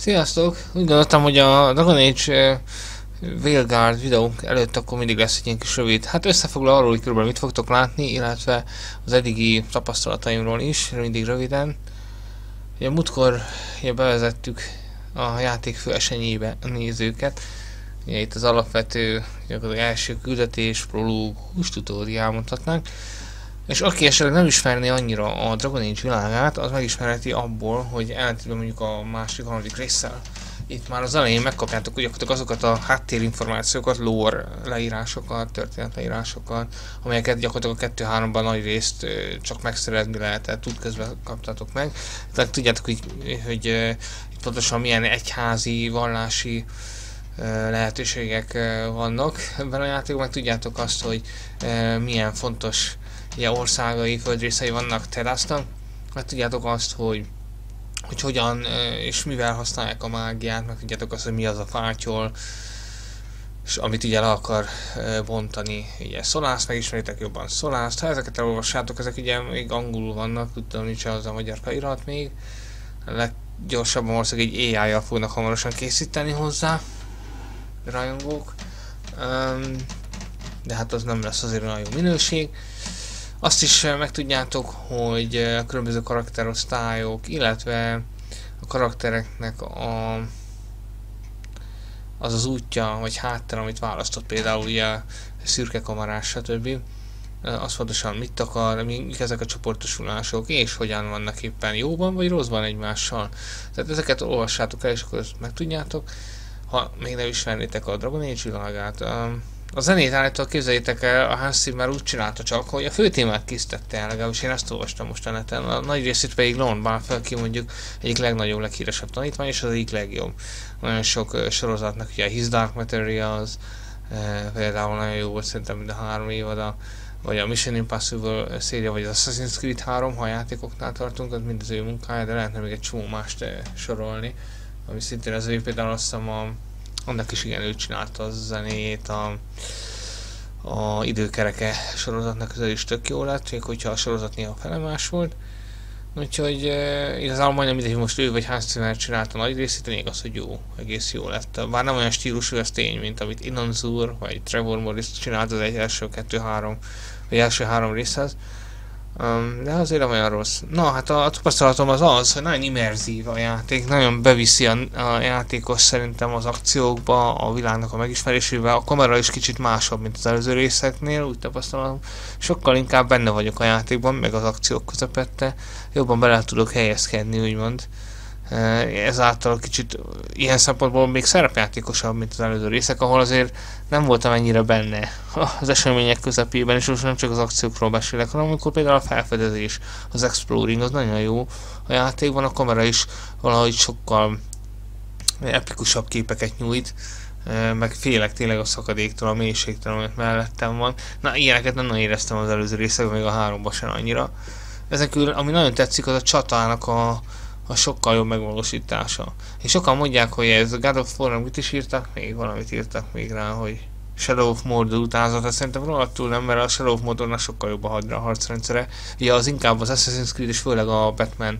Sziasztok! Úgy gondoltam, hogy a Dragon Age Veilguard videónk előtt akkor mindig lesz egy ilyen kis rövid. Hát összefoglaló arról, hogy körülbelül mit fogtok látni, illetve az eddigi tapasztalataimról is, mindig röviden. Ugye múltkor bevezettük a játék fő eseményébe a nézőket. Ugye itt az alapvető, az első küldetés, prológus, tutoriál mondhatnánk. És aki esetleg nem ismerné annyira a Dragon Age világát, az megismerheti abból, hogy ellentétben mondjuk a második, harmadik résszel. Itt már az elején megkapjátok gyakorlatilag azokat a háttérinformációkat, lore leírásokat, történetleírásokat, amelyeket gyakorlatilag a 2-3-ban nagy részt csak megszerezni lehetett, útközben kaptátok meg. Tehát tudjátok, hogy itt pontosan milyen egyházi, vallási lehetőségek vannak ebben a játékban, meg tudjátok azt, hogy milyen fontos országai, földrészei vannak Terasznak, meg tudjátok azt, hogy hogyan és mivel használják a mágiát, meg tudjátok azt, hogy mi az a fátyol, és amit ugye le akar bontani, ugye Szolászt, megismeritek jobban Szolászt. Ha ezeket elolvassátok, ezek ugye még angolul vannak, tudom, nincs az a magyar felirat még. Leggyorsabban valószínűleg egy AI-jal fognak hamarosan készíteni hozzá rajongók, de hát az nem lesz azért olyan jó minőség. Azt is megtudjátok, hogy a különböző karakterosztályok, illetve a karaktereknek az útja, vagy háttere, amit választott, például ugye szürke kamarás, stb. Az pontosan mit akar, mik ezek a csoportosulások, és hogyan vannak éppen jóban vagy rosszban egymással. Tehát ezeket olvassátok el, és akkor ezt megtudjátok, ha még nem ismernétek a Dragon Age világát. A zenét állítólag képzeljétek el, a Hans Zimmer úgy csinálta csak, hogy a főtémát készítette el, legalábbis én ezt olvastam most a neten. A nagy részét pedig Londban fel ki mondjuk egyik legnagyobb, leghíresebb tanítvány, és az egyik legjobb. Nagyon sok sorozatnak, ugye a His Dark Materials, például nagyon jó volt szerintem mind a 3 évada, vagy a Mission Impossible széria, vagy az Assassin's Creed 3, ha a játékoknál tartunk, az mind az ő munkája, de lehetne még egy csomó mást sorolni, ami szintén az ő, például azt hiszem annak is igen, ő csinálta a zenét, a időkereke sorozatnak, ez is tök jó lett, még hogyha a sorozat néha felemás volt. Úgyhogy igazából majdnem mindegy, most ő vagy Hans Zimmer csinálta a nagy részét, még az, hogy jó, egész jó lett. Bár nem olyan stílusú, ez tény, mint amit Inonzur vagy Trevor Morris csinált az első 2-3, vagy első 3 részhez. De azért nem olyan rossz. Na, hát a tapasztalatom az, hogy nagyon immerzív a játék, nagyon beviszi a játékos szerintem az akciókba, a világnak a megismerésével. A kamera is kicsit másabb, mint az előző részeknél, úgy tapasztalom. Sokkal inkább benne vagyok a játékban, meg az akciók közepette. Jobban bele tudok helyezkedni, úgymond. Ezáltal kicsit ilyen szempontból még szerepjátékosabb, mint az előző részek, ahol azért nem voltam ennyire benne az események közepében, és most nem csak az akciókról beszélek, hanem amikor például a felfedezés, az exploring, az nagyon jó a játékban, a kamera is valahogy sokkal epikusabb képeket nyújt, meg félek tényleg a szakadéktól, a mélységtől, amit mellettem van. Na, ilyeneket nem nagyon éreztem az előző részekben, még a 3-ban sem annyira. Ezen kívül, ami nagyon tetszik, az a csatának a sokkal jobb megvalósítása. És sokan mondják, hogy ez a God of War, mit is írtak még? Valamit írtak még rá, hogy Shadow of Mordor utánzata. Szerintem rohadtul nem, mert a Shadow of Mordornak sokkal jobb a harcrendszere. Ugye az inkább az Assassin's Creed és főleg a Batman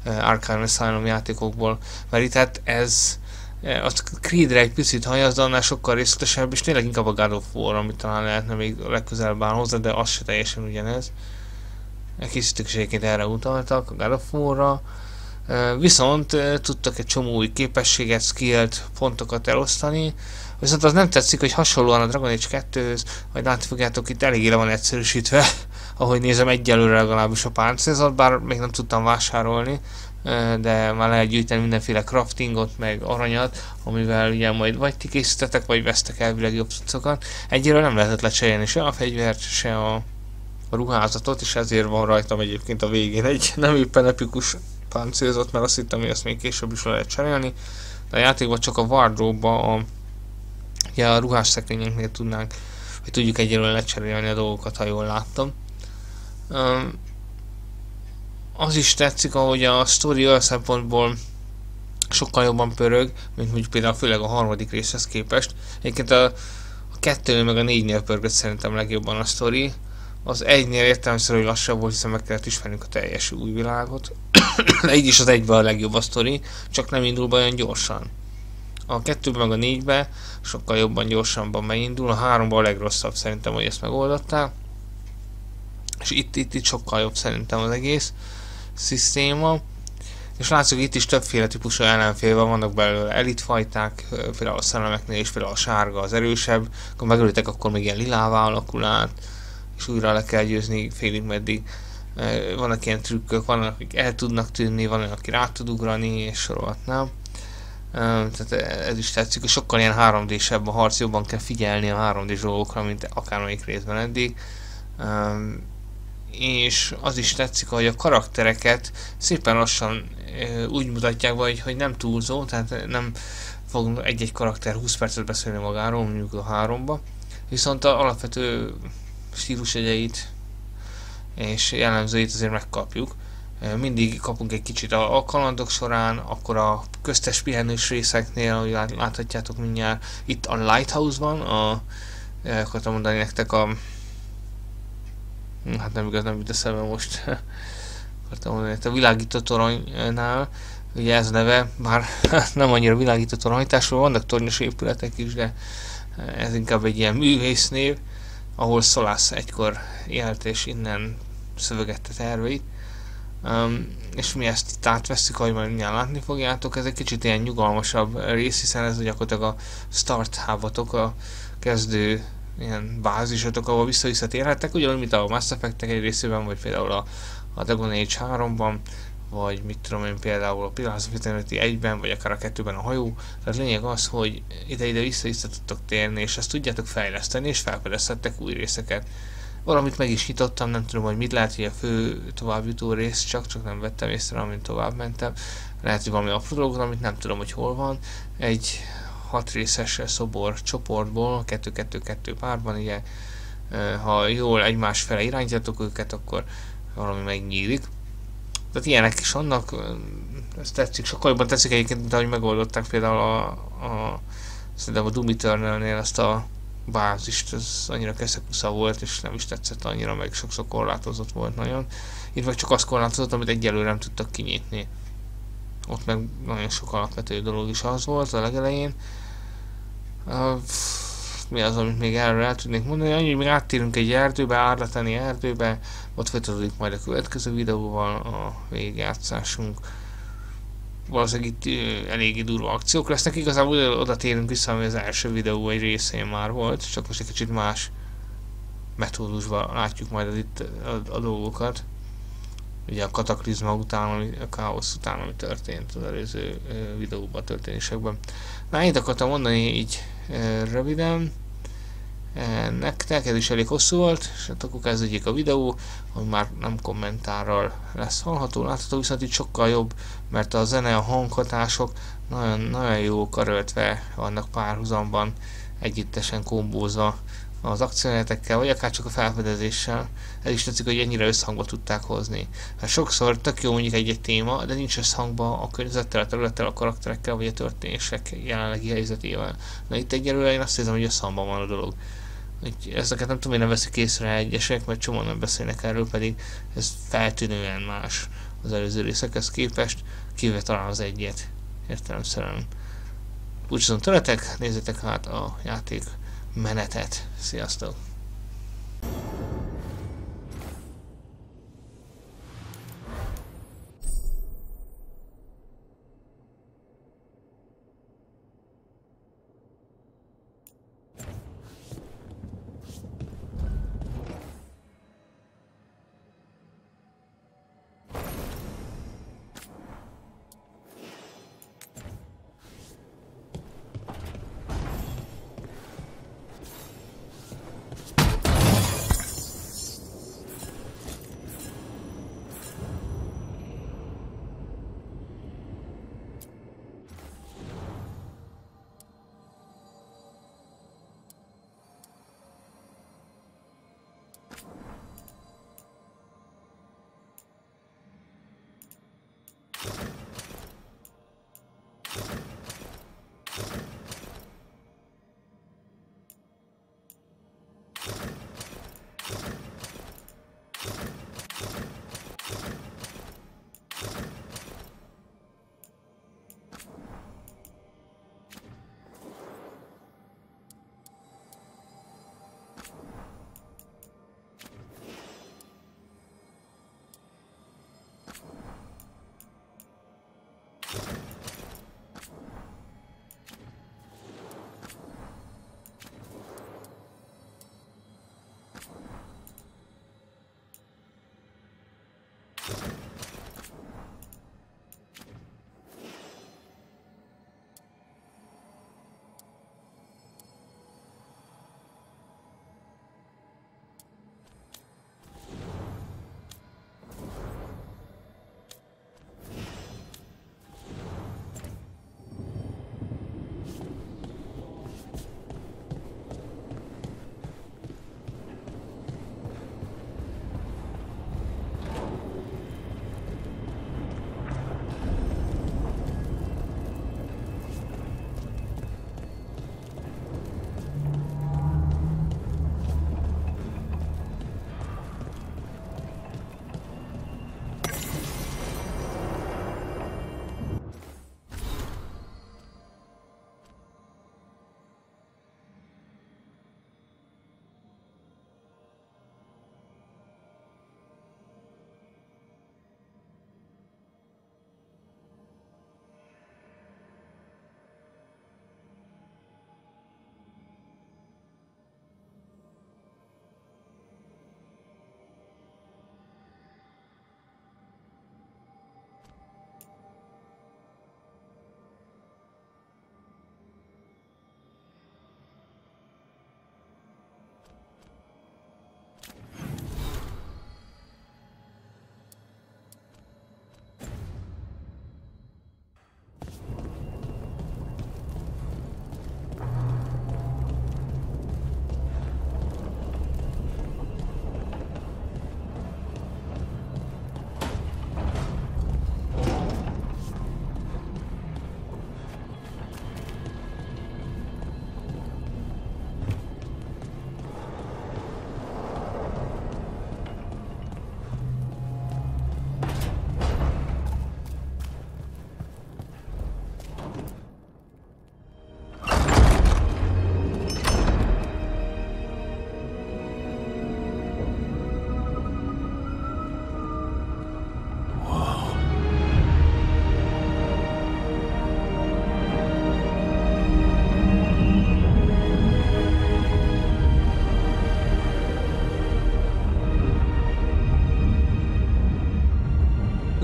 Arkham Asylum játékokból. Mert itt hát ez a Creedre egy picit hajaz, de annál sokkal részletesebb, és tényleg inkább a God of War, amit talán lehetne még legközelebb áll hozzá, de az se teljesen ugyanez. Készítők is egyébként erre utaltak, a God of War-ra. Viszont tudtak egy csomó új képességet, skillt, pontokat elosztani, viszont az nem tetszik, hogy hasonlóan a Dragon Age 2-höz, majd látni fogjátok, itt eléggé le van egyszerűsítve, ahogy nézem egyelőre legalábbis a páncélzat, bár még nem tudtam vásárolni, de már lehet gyűjteni mindenféle craftingot, meg aranyat, amivel ugye majd vagy ti készítetek, vagy vesztek elvileg jobb cuccokat. Egyelőre nem lehetett lecserélni se a fegyvert, se a ruházatot, és ezért van rajtam egyébként a végén egy nem éppen epikus páncélzott, mert azt hittem, hogy ezt még később is le lehet cserélni. De a játékban csak a wardrobe-ba, a ruhás szekrényeknél tudnánk, hogy tudjuk egyelőre lecserélni a dolgokat, ha jól láttam. Az is tetszik, ahogy a sztori olyan szempontból sokkal jobban pörög, mint mondjuk például főleg a harmadik részhez képest. Egyébként a 2 meg a 4-nél pörgött szerintem legjobban a sztori. Az 1-nél értelemszerűen lassabb volt, hiszen meg kellett ismernünk a teljes új világot. így is az egyben a legjobb a sztori, csak nem indul be olyan gyorsan. A 2-ben meg a 4-ben sokkal jobban, gyorsabban beindul, a 3-ban a legrosszabb szerintem, hogy ezt megoldották. És itt sokkal jobb szerintem az egész szisztéma. És látszik, itt is többféle típusú ellenfél van, vannak belőle elitfajták, például a szellemeknél és például a sárga az erősebb, akkor megölitek, akkor még ilyen lilává alakul át, és újra le kell győzni félig meddig. Vannak ilyen trükkök, vannak, akik el tudnak tűnni, van olyan, aki rá tud ugrani, és sorolhatnám. Tehát ez is tetszik, hogy sokkal ilyen 3D-sebb a harc, jobban kell figyelni a 3D-s dolgokra, mint akármelyik részben eddig. És az is tetszik, hogy a karaktereket szépen lassan úgy mutatják be, hogy nem túlzó, tehát nem fog egy-egy karakter 20 percet beszélni magáról, mondjuk a 3-ba, viszont az alapvető stílusjegyeit és jellemzőit azért megkapjuk. Mindig kapunk egy kicsit a kalandok során, akkor a köztes pihenős részeknél, ahogy láthatjátok mindjárt, itt a Lighthouse-ban, akartam mondani nektek hát nem igaz, nem jut eszembe most, akartam mondani, a Világítótoronynál, ugye ez a neve, bár nem annyira világítótoronyításról, vannak tornyos épületek is, de ez inkább egy ilyen művésznév, ahol Solace egykor élt és innen szövegette terveit. És mi ezt itt átveszünk, ahogy majd mindjárt látni fogjátok, ez egy kicsit ilyen nyugalmasabb rész, hiszen ez gyakorlatilag a start hub-otok, a kezdő ilyen bázisotok, ahol visszatérhettek, ugyanúgy, mint a Mass Effect-ek egy részében, vagy például a Dragon Age 3-ban, vagy mit tudom én, például a Pillars of Eternity 1-ben, vagy akár a 2-ben a hajó. Tehát lényeg az, hogy ide-ide vissza tudtok térni, és ezt tudjátok fejleszteni, és felfedezhettek új részeket. Valamit meg is nyitottam, nem tudom, hogy mit lehet, hogy a fő továbbjutó rész, csak nem vettem észre, amint tovább mentem. Lehet, hogy valami apró dolog, amit nem tudom, hogy hol van. Egy 6 részes szobor csoportból, 2-2-2 párban, ugye, ha jól egymás fele irányítjátok őket, akkor valami megnyílik. Tehát ilyenek is vannak, ez tetszik, sokkal jobban tetszik egyébként, mint ahogy megoldották például szerintem a Doom Eternal-nél ezt a bázist, ez annyira keszekusza volt, és nem is tetszett annyira, meg sokszor korlátozott volt nagyon. Itt meg csak azt korlátozott, amit egyelőre nem tudtak kinyitni. Ott meg nagyon sok alapvető dolog is az volt a legelején. Mi az, amit még erről el tudnék mondani? Annyi, hogy még áttérünk egy erdőbe, árlatani erdőbe, ott folytatódik majd a következő videóval a végigjátszásunk. Valószínűleg itt eléggé durva akciók lesznek, igazából oda térünk vissza, ami az első videó egy részén már volt, csak most egy kicsit más metódusban látjuk majd itt a dolgokat. Ugye a kataklizma után, a káosz után, ami történt az előző videóban, történésekben. Na, én akartam mondani így röviden nektek, ez is elég hosszú volt, és hát akkor kezdődik a videó, ami már nem kommentárral lesz hallható, látható, viszont itt sokkal jobb, mert a zene, a hanghatások nagyon, nagyon jó karöltve vannak párhuzamban, együttesen kombózva az akciójátekkel, vagy akár csak a felfedezéssel. Ez is tetszik, hogy ennyire összhangba tudták hozni. Hát sokszor tök jó mondjuk egy téma, de nincs összhangba a környezettel, a területtel, a karakterekkel, vagy a történések jelenlegi helyzetével. Na itt egyelőre én azt érzem, hogy összhangban van a dolog. Ezeket nem tudom, hogy nem veszik észre egyesek, mert csomóan nem beszélnek erről, pedig ez feltűnően más az előző részekhez képest, kivéve talán az egyet értelemszerűen. Búcsúzom tőletek, nézzétek hát a játék menetet. Sziasztok!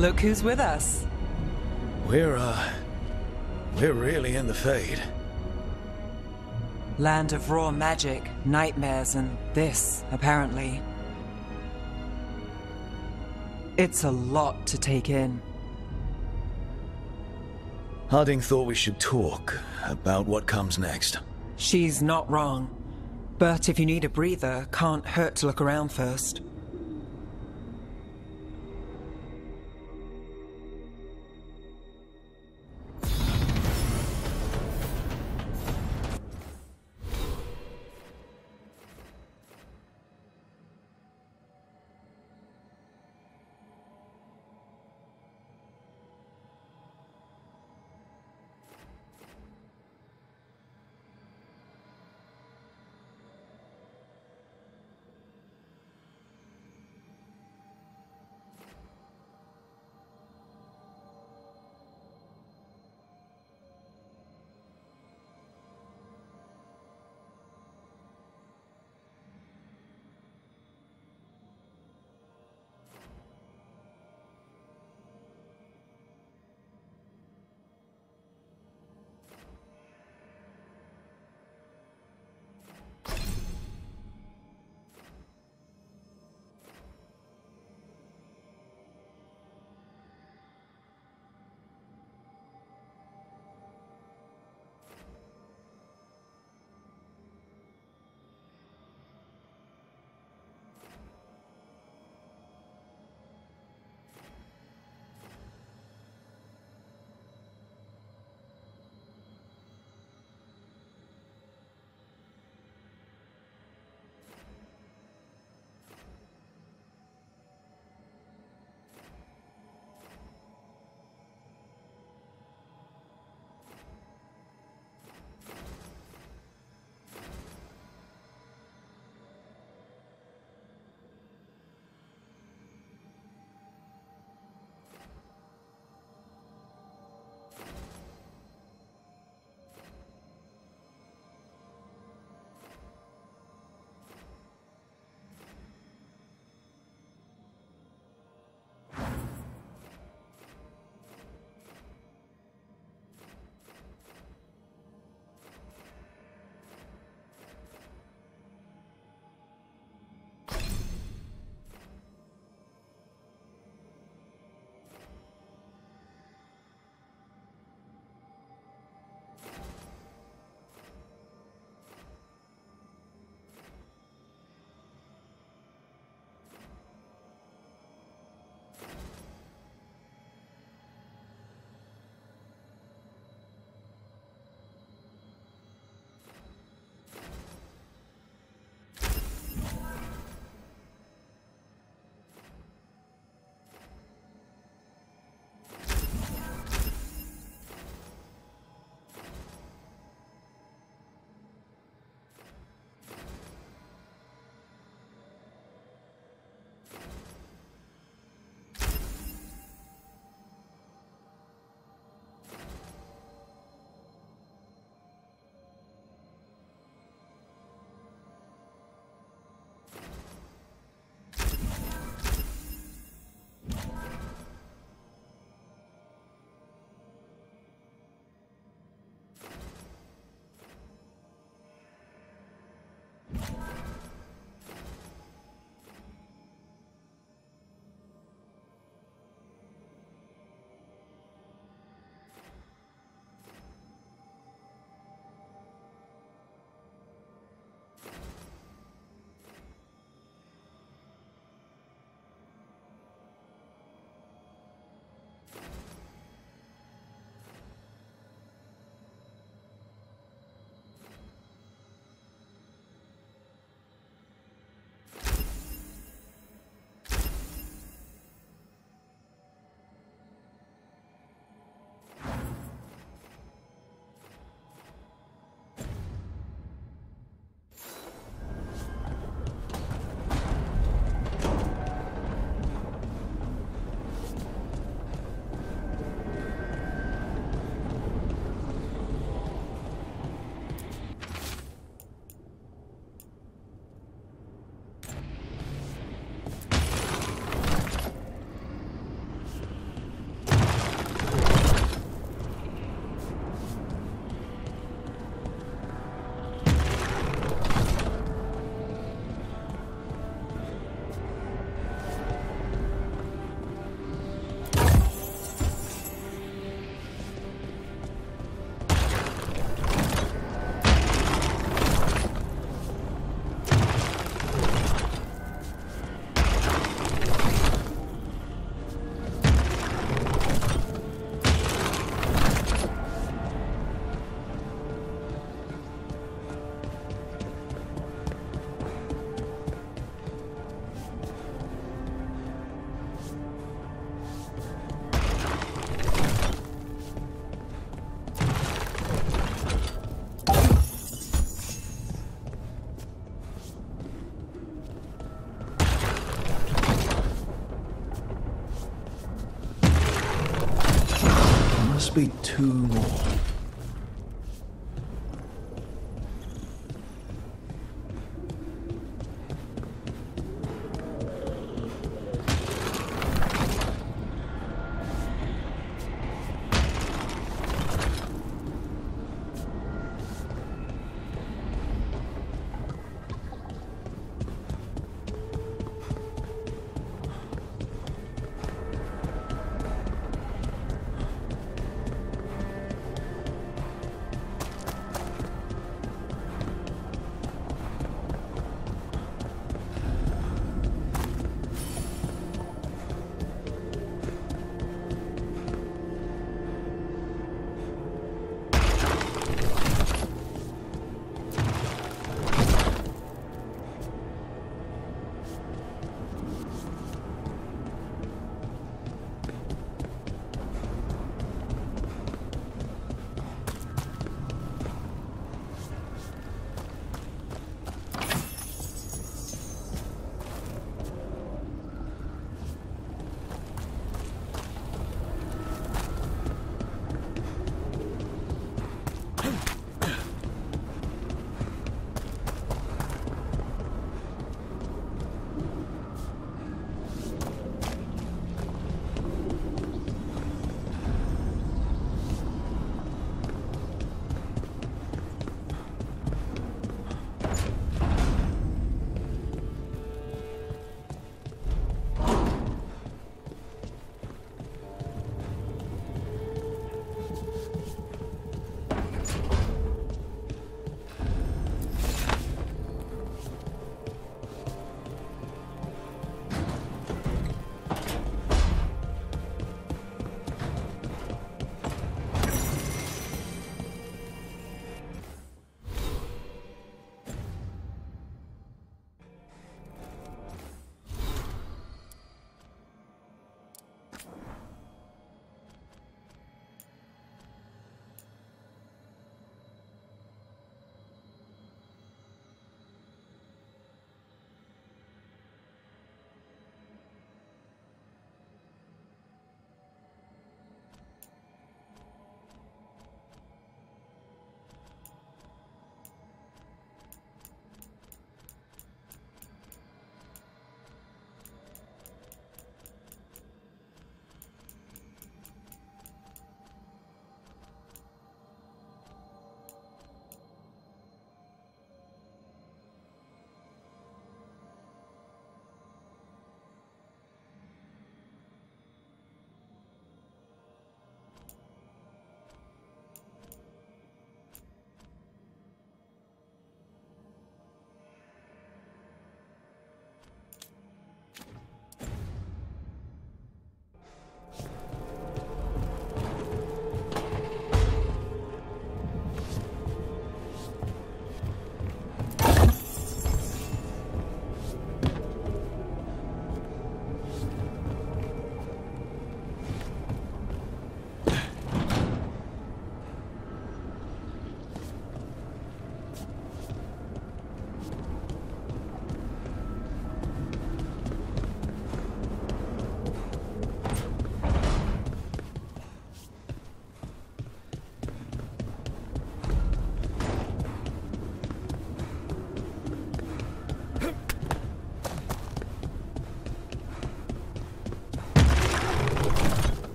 Look who's with us. We're really in the Fade. Land of raw magic, nightmares, and this, apparently. It's a lot to take in. Harding thought we should talk about what comes next. She's not wrong. But if you need a breather, can't hurt to look around first. must be 2 more.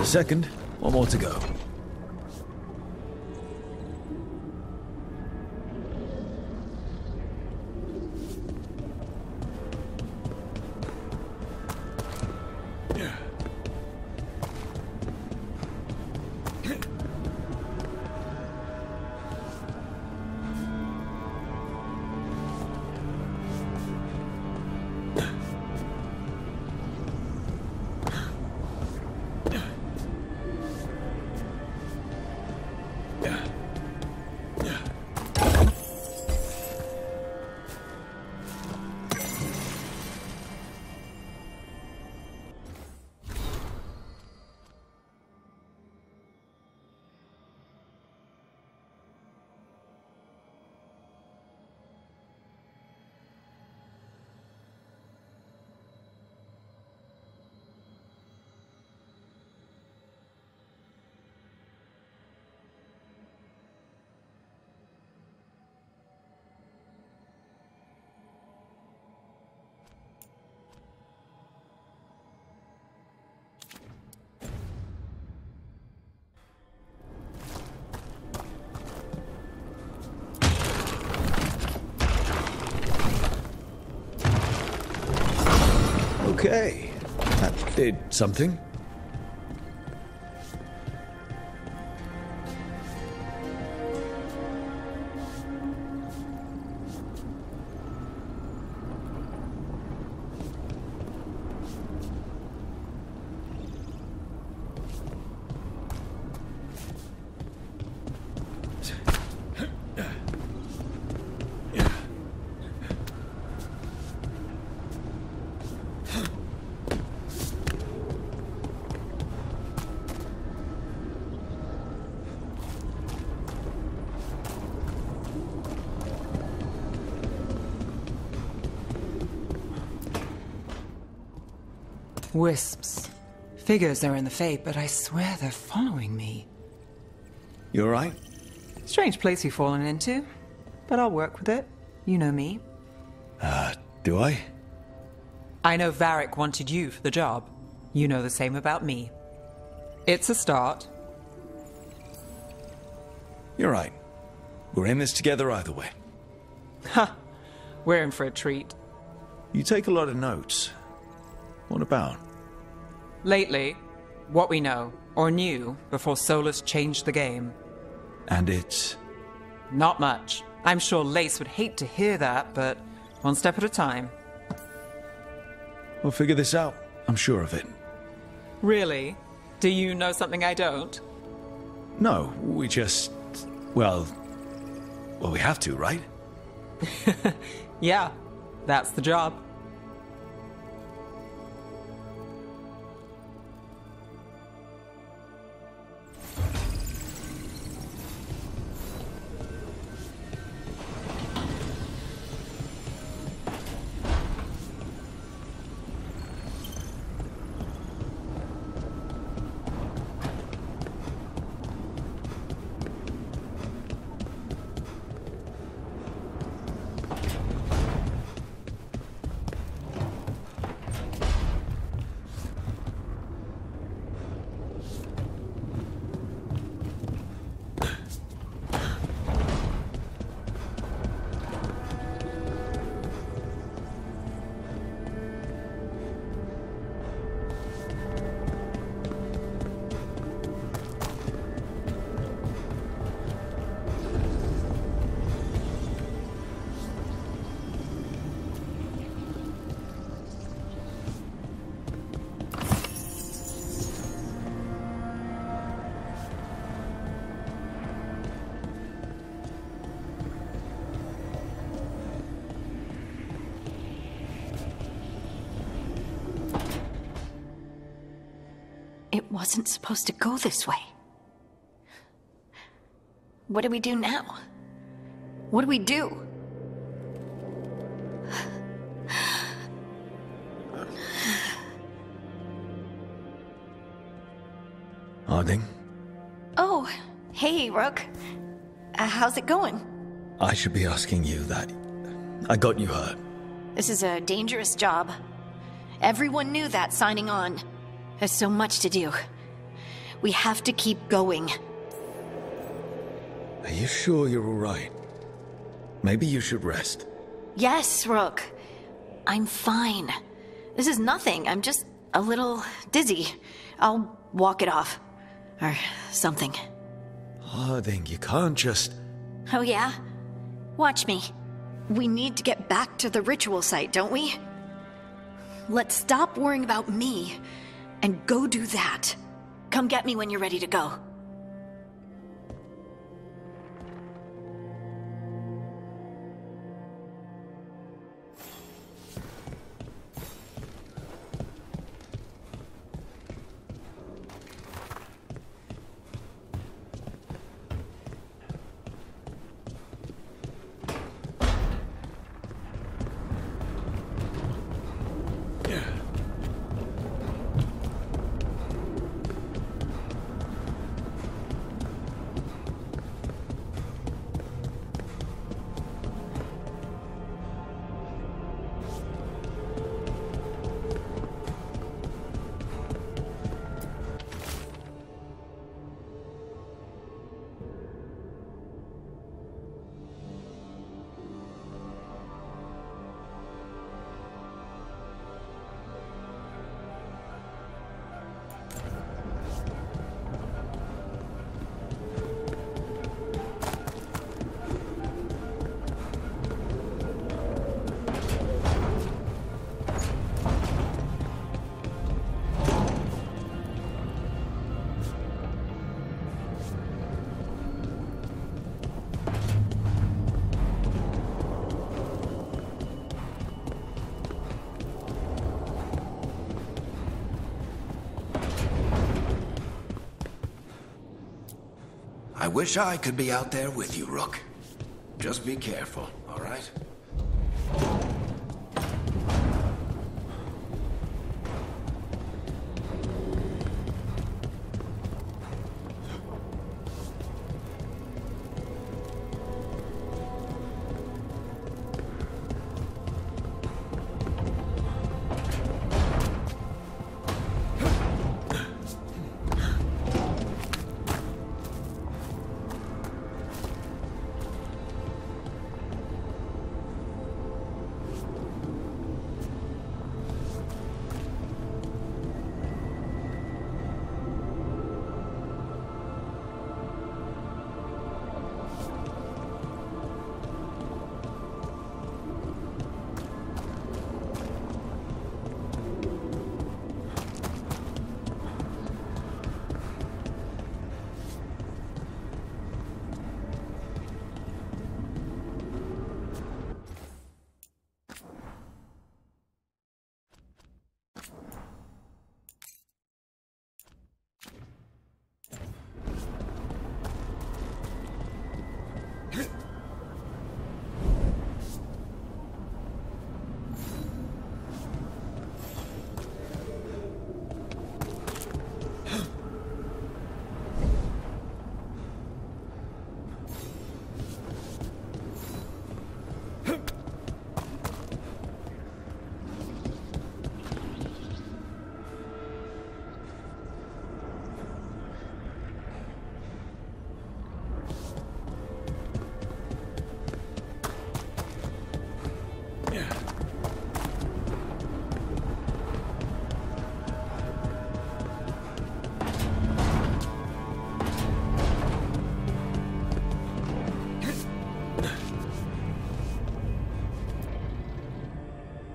Second, 1 more to go. Did something? Wisps. Figures are in the fate, but I swear they're following me. You alright? Strange place you've fallen into, but I'll work with it. You know me. Do I? I know Varric wanted you for the job. You know the same about me. It's a start. You're right. We're in this together either way. Ha! We're in for a treat. You take a lot of notes. What about? Lately, what we know, or knew, before Solus changed the game. And it's... Not much. I'm sure Lace would hate to hear that, but one step at a time. We'll figure this out. I'm sure of it. Really? Do you know something I don't? No, we just... Well, we have to, right? Yeah, that's the job. It wasn't supposed to go this way. What do we do now? What do we do? Harding? Oh, hey, Rook. How's it going? I should be asking you that. I got you hurt. This is a dangerous job. Everyone knew that signing on. There's so much to do. We have to keep going. Are you sure you're alright? Maybe you should rest. Yes, Rook. I'm fine. This is nothing. I'm just a little dizzy. I'll walk it off. Or something. Harding, you can't just... Oh yeah? Watch me. We need to get back to the ritual site, don't we? Let's stop worrying about me and go do that. Come get me when you're ready to go. I wish I could be out there with you, Rook. Just be careful, all right?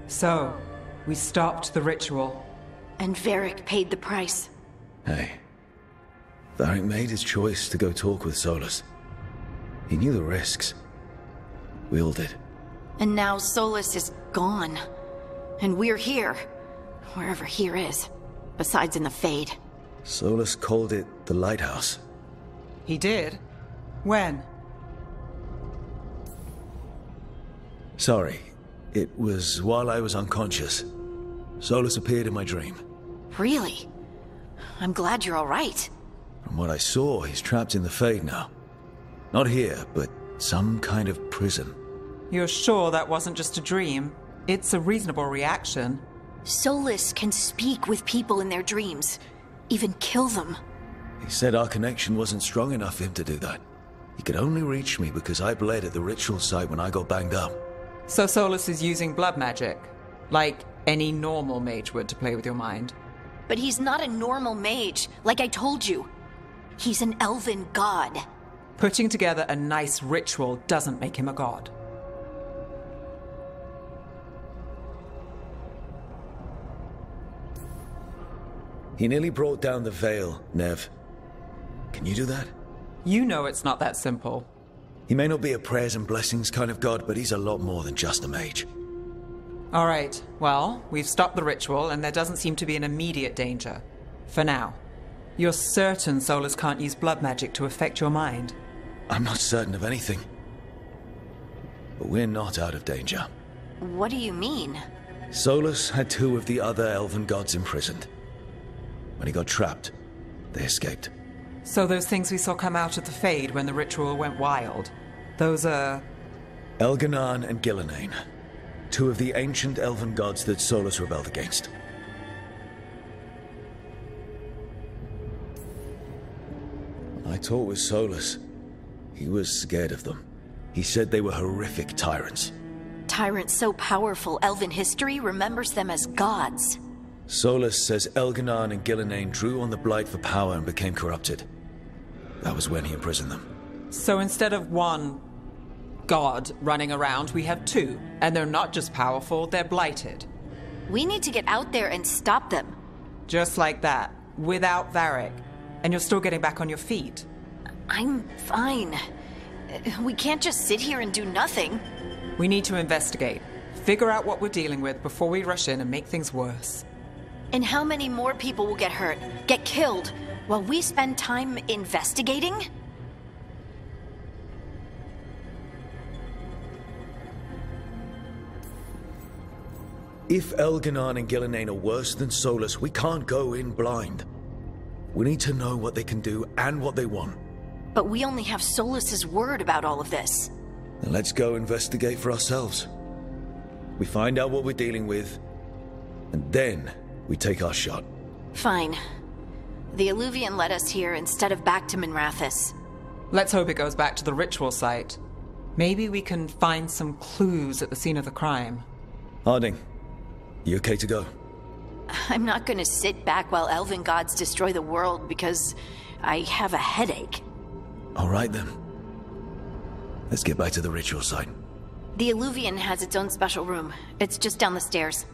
So, we stopped the ritual. And Varric paid the price. Hey. Varric made his choice to go talk with Solus. He knew the risks. We all did. And now Solus is gone. And we're here. Wherever here is. Besides in the Fade. Solus called it the Lighthouse. He did? When? Sorry. It was while I was unconscious. Solus appeared in my dream. Really? I'm glad you're all right. From what I saw, he's trapped in the Fade now. Not here, but some kind of prison. You're sure that wasn't just a dream? It's a reasonable reaction. Solus can speak with people in their dreams. Even kill them. He said our connection wasn't strong enough for him to do that. He could only reach me because I bled at the ritual site when I got banged up. So Solus is using blood magic? Like any normal mage would to play with your mind? But he's not a normal mage, like I told you. He's an elven god. Putting together a nice ritual doesn't make him a god. He nearly brought down the Veil, Nev. Can you do that? You know it's not that simple. He may not be a prayers and blessings kind of god, but he's a lot more than just a mage. All right, well, we've stopped the ritual and there doesn't seem to be an immediate danger. For now. You're certain Solus can't use blood magic to affect your mind? I'm not certain of anything. But we're not out of danger. What do you mean? Solus had 2 of the other elven gods imprisoned. When he got trapped, they escaped. So those things we saw come out of the Fade when the ritual went wild, those are... Elganan and Gillenane. 2 of the ancient elven gods that Solus rebelled against. When I talked with Solus, he was scared of them. He said they were horrific tyrants. Tyrants so powerful, elven history remembers them as gods. Solus says Elganan and Gillenane drew on the Blight for power and became corrupted. That was when he imprisoned them. So instead of 1 god running around, we have 2. And they're not just powerful, they're blighted. We need to get out there and stop them. Just like that, without Varric. And you're still getting back on your feet. I'm fine. We can't just sit here and do nothing. We need to investigate. Figure out what we're dealing with before we rush in and make things worse. And how many more people will get hurt, get killed, while we spend time investigating? If Elganon and Gillenane are worse than Solus, we can't go in blind. We need to know what they can do and what they want. But we only have Solus's word about all of this. Then let's go investigate for ourselves. We find out what we're dealing with, and then we take our shot. Fine. The Illuvian led us here instead of back to Minrathous. Let's hope it goes back to the ritual site. Maybe we can find some clues at the scene of the crime. Harding, you okay to go? I'm not gonna sit back while elven gods destroy the world because I have a headache. All right then. Let's get back to the ritual site. The Illuvian has its own special room. It's just down the stairs.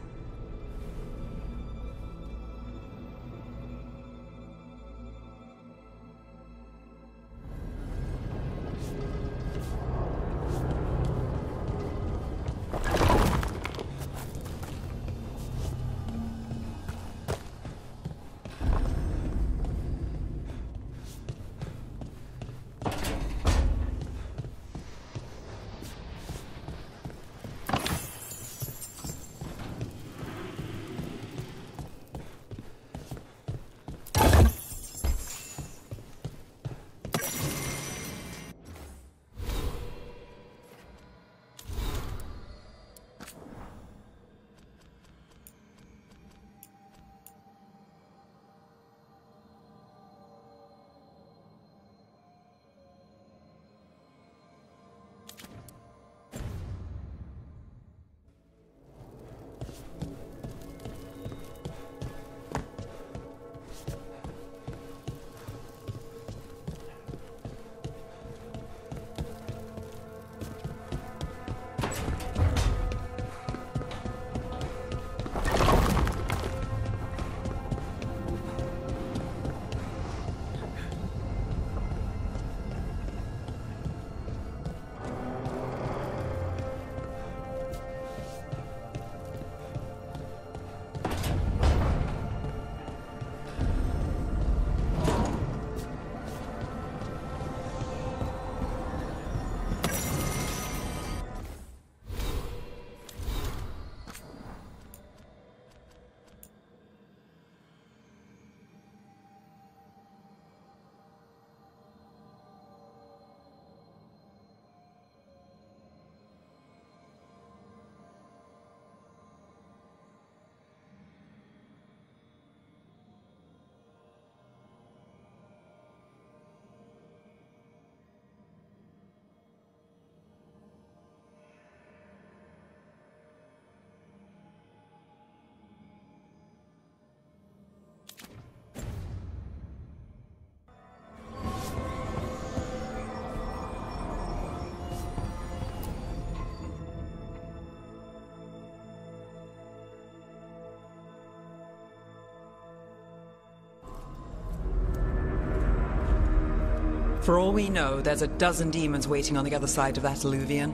For all we know, there's a dozen demons waiting on the other side of that Illuvian.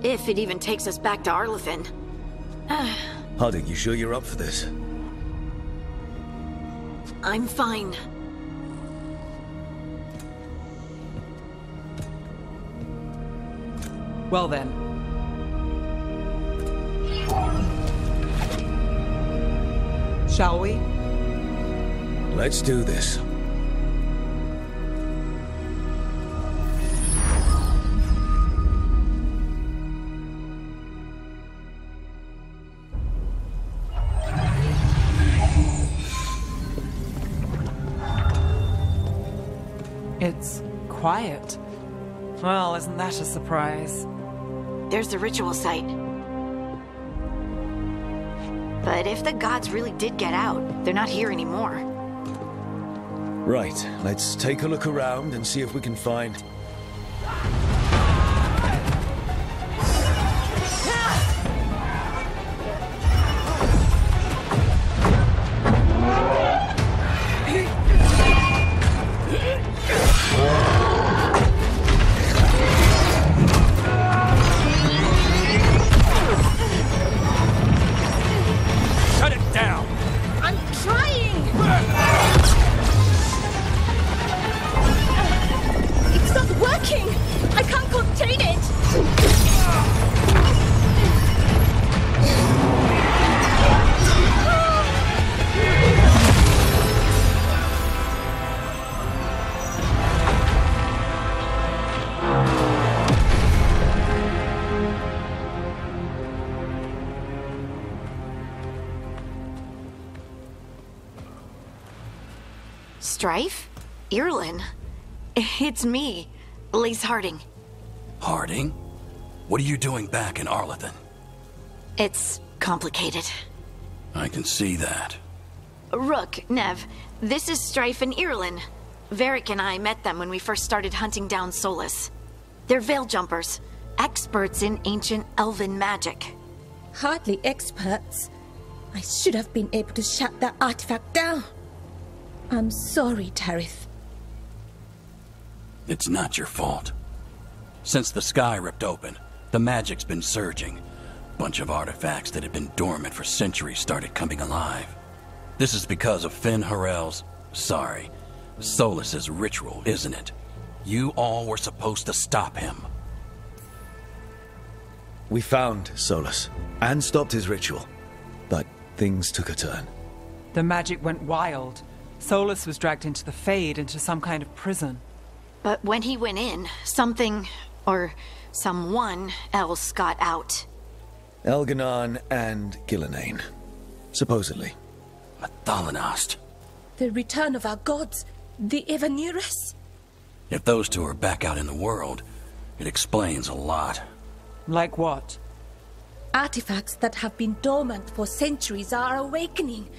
If it even takes us back to Arlefin. Harding, you sure you're up for this? I'm fine. Well then. Shall we? Let's do this. It's quiet. Well, isn't that a surprise? There's the ritual site. But if the gods really did get out, they're not here anymore. Right, let's take a look around and see if we can find... Strife? Irlin? It's me, Lace Harding. Harding? What are you doing back in Arlington? It's complicated. I can see that. Rook, Nev, this is Strife and Irlin. Varric and I met them when we first started hunting down Solus. They're veil jumpers, experts in ancient elven magic. Hardly experts. I should have been able to shut that artifact down. I'm sorry, Tarith. It's not your fault. Since the sky ripped open, the magic's been surging. Bunch of artifacts that had been dormant for centuries started coming alive. This is because of Finn Harel's... sorry, Solus's ritual, isn't it? You all were supposed to stop him. We found Solus and stopped his ritual, but things took a turn. The magic went wild. Solus was dragged into the Fade, into some kind of prison. But when he went in, something, or someone else got out. Elganon and Gillenane, supposedly. A Thalanost. The return of our gods, the Evanurus. If those two are back out in the world, it explains a lot. Like what? Artifacts that have been dormant for centuries are awakening.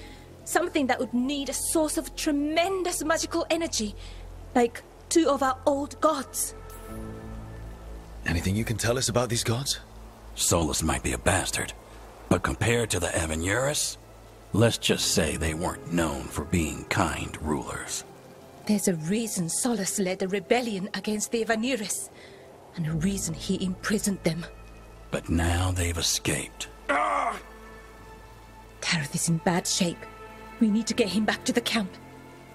Something that would need a source of tremendous magical energy, like two of our old gods. Anything you can tell us about these gods? Solus might be a bastard, but compared to the Evanurus, let's just say they weren't known for being kind rulers. There's a reason Solus led a rebellion against the Evanurus, and a reason he imprisoned them. But now they've escaped. Tarith is in bad shape. We need to get him back to the camp.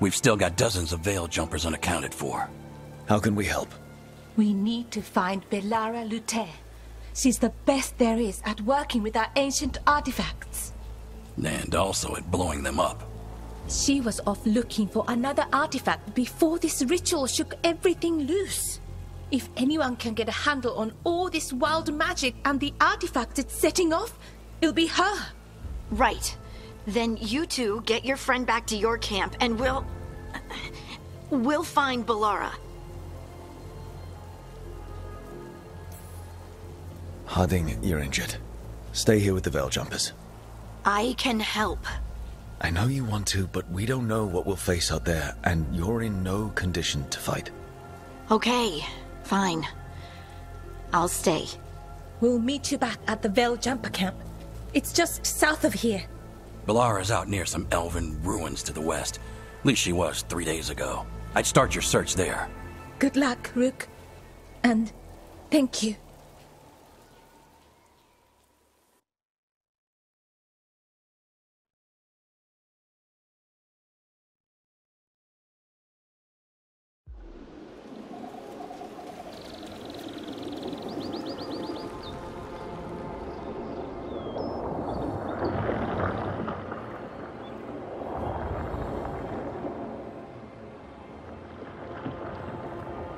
We've still got dozens of veil jumpers unaccounted for. How can we help? We need to find Belara Luther. She's the best there is at working with our ancient artifacts. And also at blowing them up. She was off looking for another artifact before this ritual shook everything loose. If anyone can get a handle on all this wild magic and the artifacts it's setting off, it'll be her. Right. Then you two get your friend back to your camp and we'll find Belara. Harding, you're injured. Stay here with the veil jumpers. I can help. I know you want to, but we don't know what we'll face out there, and you're in no condition to fight. Okay, fine. I'll stay. We'll meet you back at the veil jumper camp. It's just south of here. Belara's out near some elven ruins to the west. At least she was 3 days ago. I'd start your search there. Good luck, Rook. And thank you.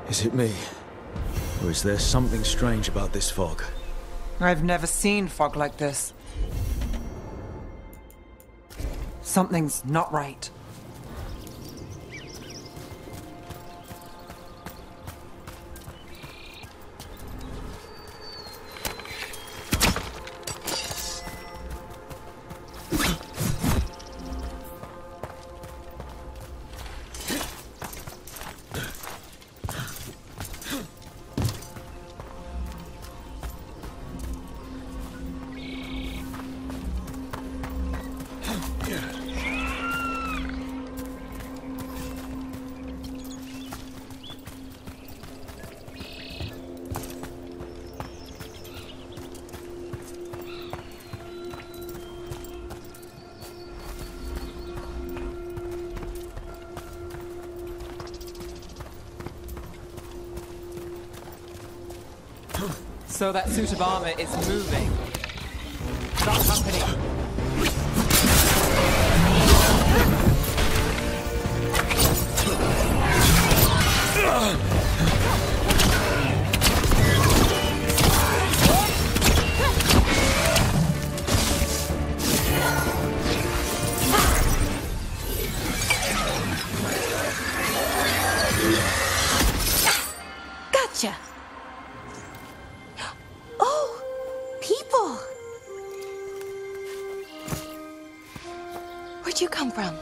Is it me? Or is there something strange about this fog? I've never seen fog like this. Something's not right. So that suit of armor is moving. Stop happening. Gotcha. Oh, people. Where'd you come from?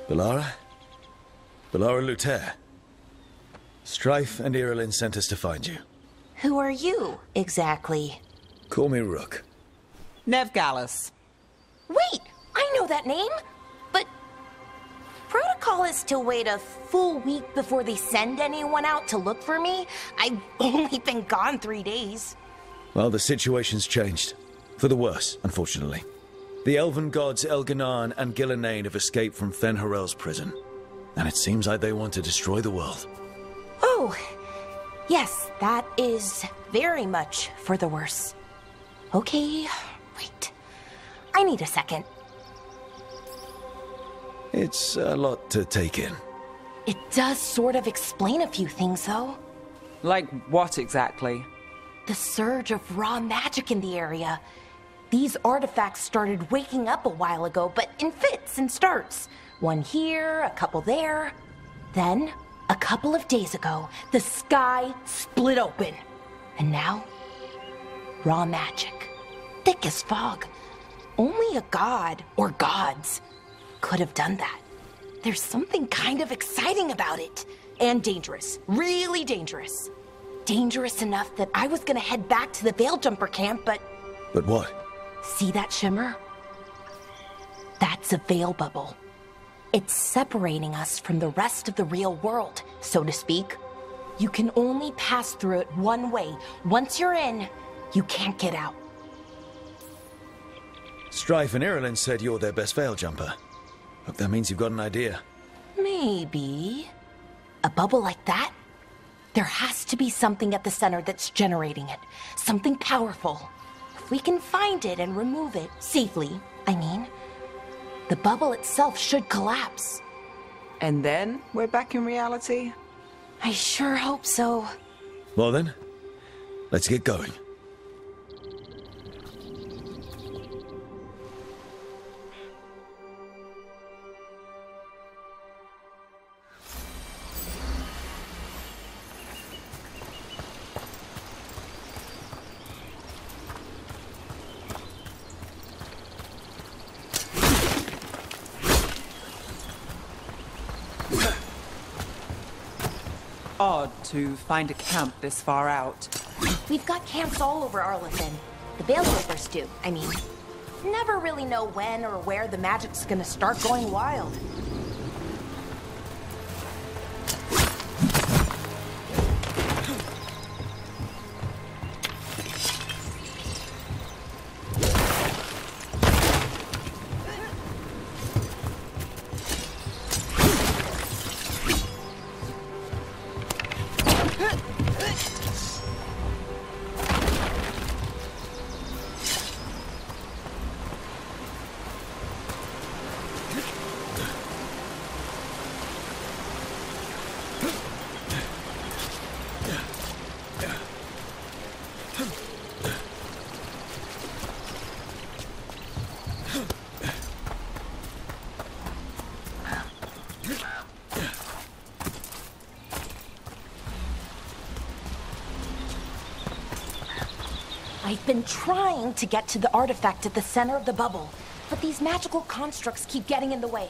Bellara? Bellara Luther. Strife and Irilyn sent us to find you. Who are you, exactly? Call me Rook. Nev Gallus. Wait, I know that name. But protocol is to wait a full week before they send anyone out to look for me. I've only been gone 3 days. Well, the situation's changed. For the worse, unfortunately. The elven gods Elganan and Gillenane have escaped from Fen'Harel's prison. And it seems like they want to destroy the world. Oh, yes, that is very much for the worse. Okay, wait. I need a second. It's a lot to take in. It does sort of explain a few things, though. Like what exactly? The surge of raw magic in the area. These artifacts started waking up a while ago, but in fits and starts. One here, a couple there. Then, a couple of days ago, the sky split open. And now, raw magic. Thick as fog. Only a god, or gods, could have done that. There's something kind of exciting about it. And dangerous. Really dangerous. Dangerous enough that I was gonna head back to the Veil Jumper camp, but... But what? See that shimmer? That's a veil bubble. It's separating us from the rest of the real world, so to speak. You can only pass through it one way. Once you're in, you can't get out. Strife and Irilyn said you're their best veil jumper. Hope that means you've got an idea. Maybe. A bubble like that? There has to be something at the center that's generating it. Something powerful. If we can find it and remove it, safely, I mean, the bubble itself should collapse. And then we're back in reality? I sure hope so. Well then, let's get going. Odd to find a camp this far out. We've got camps all over Arlithin. The Veil Breakers do, I mean. Never really know when or where the magic's gonna start going wild. I've been trying to get to the artifact at the center of the bubble, but these magical constructs keep getting in the way.